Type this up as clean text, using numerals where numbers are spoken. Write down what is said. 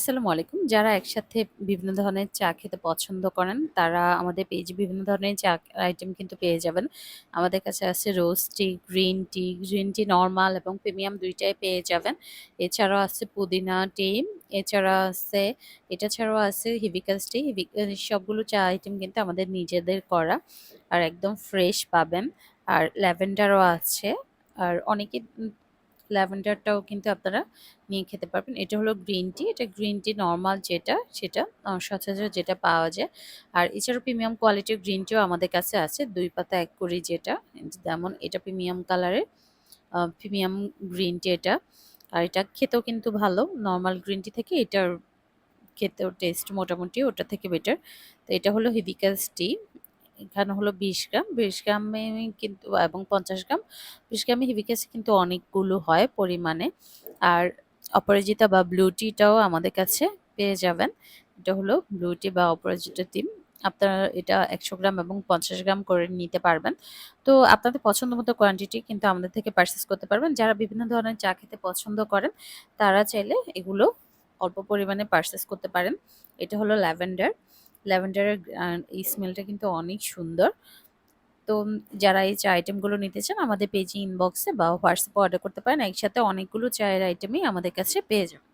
আসসালামু আলাইকুম। যারা একসাথে বিভিন্ন ধরনের চা খেতে পছন্দ করেন, তারা আমাদের পেজে বিভিন্ন ধরনের চা আইটেম কিন্তু পেয়ে যাবেন। আমাদের কাছে আছে রোজ টি, গ্রিন টি নরমাল এবং প্রিমিয়াম ২ টাই পেয়ে যাবেন। এছাড়াও আছে পুদিনা টি, এছাড়া আছে এটা ছাড়াও আছে হিবিস্কাস টি। সবগুলো চা আইটেম কিন্তু আমাদের নিজেদের করা আর একদম ফ্রেশ পাবেন। আর ল্যাভেন্ডারও আছে। আর অনেকে ল্যাভেন্ডারটাও কিন্তু আপনারা নিয়ে খেতে পারবেন। এটা হলো গ্রিন টি। এটা গ্রিন টি নরমাল যেটা সেটা সচরাচর যেটা পাওয়া যায়। আর এছাড়াও প্রিমিয়াম কোয়ালিটির গ্রিন টিও আমাদের কাছে আছে। ২ পাতা ১ কড়ি যেটা। যেমন এটা প্রিমিয়াম কালারের প্রিমিয়াম গ্রিন টি এটা। আর এটা খেতেও কিন্তু ভালো। নরমাল গ্রিন টি থেকে এটার খেতেও টেস্ট মোটামুটি ওটা থেকে বেটার। তো এটা হলো হিবিস্কাস টি। এখানে হলো ২০ গ্রাম। ২০ গ্রামে কিন্তু এবং ৫০ গ্রাম। ২০ গ্রামে হিবিস্কাস কিন্তু অনেকগুলো হয় পরিমাণে। আর অপরাজিতা বা ব্লু টিটাও আমাদের কাছে পেয়ে যাবেন। এটা হলো ব্লু টি বা অপরাজিতা টি। আপনারা এটা ১০০ গ্রাম এবং ৫০ গ্রাম করে নিতে পারবেন। তো আপনাদের পছন্দ মতো কোয়ান্টিটি কিন্তু আমাদের থেকে পারচেজ করতে পারবেন। যারা বিভিন্ন ধরনের চা খেতে পছন্দ করেন, তারা চাইলে এগুলো অল্প পরিমাণে পারচেজ করতে পারেন। এটা হলো ল্যাভেন্ডার। ল্যাভেন্ডারের এই স্মেলটা কিন্তু অনেক সুন্দর। তো যারা এই চা আইটেমগুলো নিতে চান আমাদের পেজে ইনবক্সে বা হোয়াটসঅ্যাপে অর্ডার করতে পারেন। একসাথে অনেকগুলো চায়ের আইটেমই আমাদের কাছে পেয়ে যাবেন।